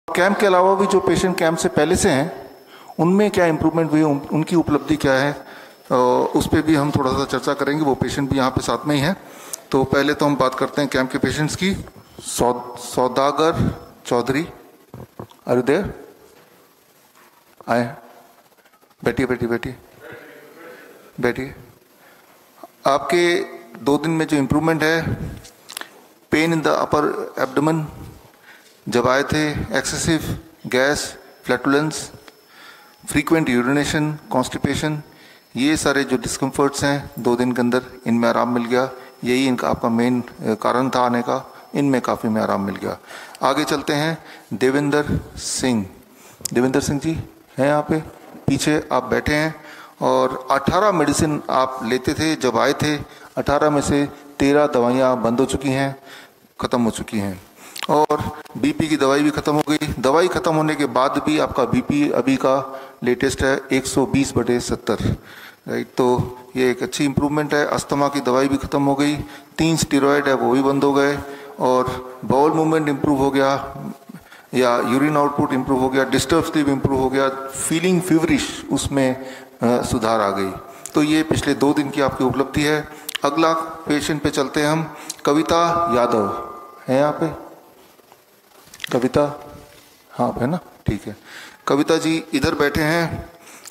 Camp के अलावा भी जो पेशेंट कैंप से पहले से हैं उनमें क्या इम्प्रूवमेंट हुई, उनकी उपलब्धि क्या है, उस पर भी हम थोड़ा सा चर्चा करेंगे। वो पेशेंट भी यहाँ पे साथ में ही हैं। तो पहले तो हम बात करते हैं कैंप के पेशेंट्स की। सौदागर चौधरी, आर यू देयर? आए, बैठिए बैठिए बैठिए बैठिए। आपके 2 दिन में जो इम्प्रूवमेंट है, pen in the upper abdomen जब आए थे, excessive gas, flatulence, frequent urination, constipation, ये सारे जो डिस्कम्फर्ट्स हैं 2 दिन के अंदर, इनमें आराम मिल गया। यही इनका आपका मेन कारण था आने का, इनमें काफ़ी में आराम मिल गया। आगे चलते हैं। देवेंद्र सिंह, देवेंद्र सिंह जी हैं यहाँ पे, पीछे आप बैठे हैं। और 18 मेडिसिन आप लेते थे जब आए थे, 18 में से 13 दवाइयाँ बंद हो चुकी हैं, ख़त्म हो चुकी हैं। और बीपी की दवाई भी ख़त्म हो गई। दवाई ख़त्म होने के बाद भी आपका बीपी अभी का लेटेस्ट है 120/70, राइट। तो ये एक अच्छी इम्प्रूवमेंट है। अस्थमा की दवाई भी ख़त्म हो गई, 3 स्टेरॉयड है वो भी बंद हो गए। और बाउल मूवमेंट इम्प्रूव हो गया, या यूरिन आउटपुट इम्प्रूव हो गया, डिस्टर्ब स्लीप इम्प्रूव हो गया, फीलिंग फीवरिश उसमें सुधार आ गई। तो ये पिछले 2 दिन की आपकी उपलब्धि है। अगला पेशेंट पे चलते हैं हम। कविता यादव है यहाँ पे? कविता, हाँ है ना, ठीक है। कविता जी इधर बैठे हैं।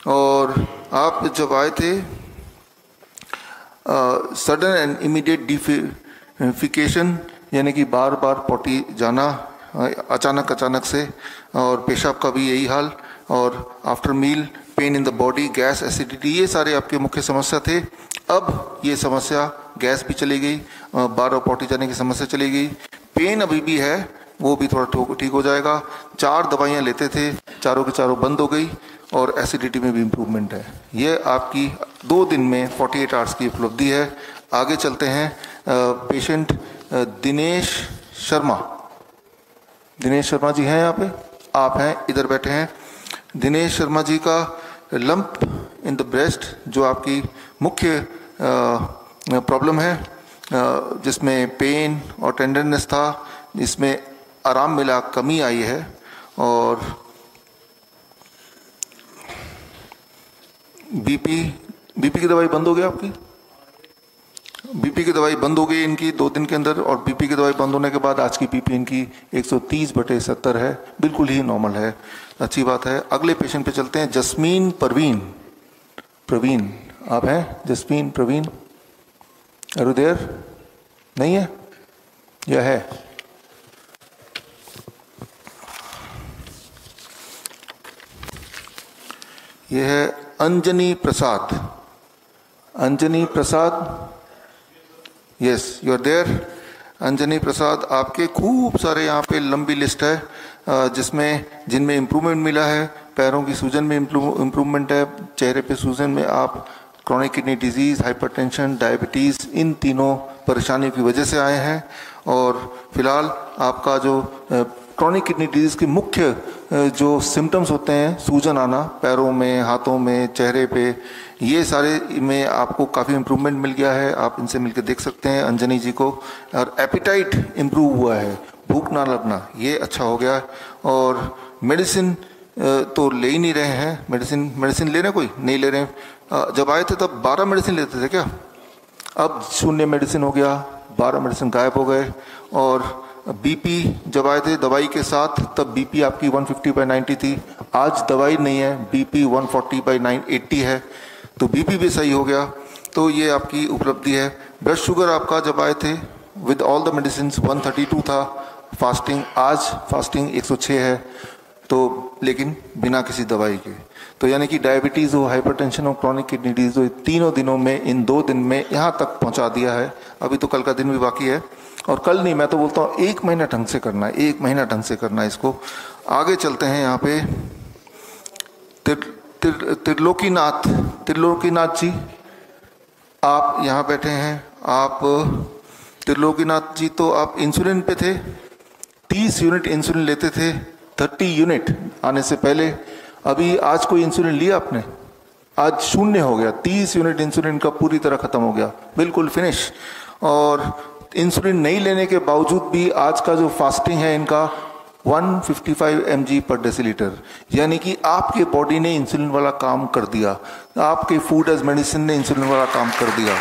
और आप जब आए थे, सडन एंड इमीडिएट डिफिकेशन, यानी कि बार बार पॉटी जाना अचानक से, और पेशाब का भी यही हाल, और after meal pain in the body, gas, acidity, ये सारे आपके मुख्य समस्या थे। अब ये समस्या, गैस भी चली गई, बार बार पॉटी जाने की समस्या चली गई, पेन अभी भी है, वो भी थोड़ा ठीक हो जाएगा। 4 दवाइयाँ लेते थे, चारों की चारों बंद हो गई, और एसिडिटी में भी इम्प्रूवमेंट है। ये आपकी 2 दिन में 48 आवर्स की उपलब्धि है। आगे चलते हैं। पेशेंट दिनेश शर्मा, दिनेश शर्मा जी हैं यहाँ पे? आप हैं, इधर बैठे हैं। दिनेश शर्मा जी का लंप इन द ब्रेस्ट, जो आपकी मुख्य प्रॉब्लम है, जिसमें पेन और टेंडरनेस था, इसमें आराम मिला, कमी आई है। और बीपी की दवाई बंद हो गई आपकी? बीपी की दवाई बंद हो गई इनकी 2 दिन के अंदर। और बीपी की दवाई बंद होने के बाद आज की बीपी इनकी 130/70 है, बिल्कुल ही नॉर्मल है, अच्छी बात है। अगले पेशेंट पे चलते हैं। जस्मीन प्रवीण, प्रवीण आप हैं? Jasmine Praveen, are you there? नहीं है या है? यह है Anjani Prasad, Anjani Prasad, yes you are there. Anjani Prasad, आपके खूब सारे यहाँ पे लंबी लिस्ट है, जिनमें इम्प्रूवमेंट मिला है। पैरों की सूजन में इम्प्रूवमेंट है, चेहरे पे सूजन में, आप chronic kidney disease, hypertension, diabetes, इन तीनों परेशानियों की वजह से आए हैं। और फिलहाल आपका जो क्रोनिक किडनी डिजीज़ के मुख्य जो सिम्टम्स होते हैं, सूजन आना पैरों में, हाथों में, चेहरे पे, ये सारे में आपको काफ़ी इम्प्रूवमेंट मिल गया है। आप इनसे मिलकर देख सकते हैं अंजनी जी को। और एपिटाइट इम्प्रूव हुआ है, भूख ना लगना, ये अच्छा हो गया। और मेडिसिन तो ले ही नहीं रहे हैं, मेडिसिन ले रहे हैं? कोई नहीं ले रहे हैं। जब आए थे तब 12 मेडिसिन लेते थे क्या? अब 0 मेडिसिन हो गया, 12 मेडिसिन गायब हो गए। और बीपी जब आए थे दवाई के साथ, तब बीपी आपकी 150/90 थी, आज दवाई नहीं है, बीपी 140/80 है, तो बीपी भी सही हो गया। तो ये आपकी उपलब्धि है। ब्लड शुगर आपका जब आए थे विद ऑल द मेडिसिन 132 था, फास्टिंग, आज फास्टिंग 106 है, तो लेकिन बिना किसी दवाई के। तो यानी कि डायबिटीज़ हो, हाइपरटेंशन हो, क्रोनिक किडनी डिजीज हो, तीनों दिनों में, इन 2 दिन में यहाँ तक पहुँचा दिया है। अभी तो कल का दिन भी बाकी है, और कल नहीं, मैं तो बोलता हूँ 1 महीना ढंग से करना है, 1 महीना ढंग से करना है इसको। आगे चलते हैं यहाँ पे। त्रिलोकीनाथ जी, आप यहाँ बैठे हैं। आप त्रिलोकीनाथ जी, तो आप इंसुलिन पे थे, 30 यूनिट इंसुलिन लेते थे, 30 यूनिट आने से पहले। अभी आज कोई इंसुलिन लिया आपने? आज 0 हो गया, 30 यूनिट इंसुलिन का पूरी तरह खत्म हो गया, बिल्कुल फिनिश। और इंसुलिन नहीं लेने के बावजूद भी आज का जो फास्टिंग है इनका 155 mg पर डेसीलीटर, यानी कि आपके बॉडी ने इंसुलिन वाला काम कर दिया, आपके फूड एज मेडिसिन ने इंसुलिन वाला काम कर दिया।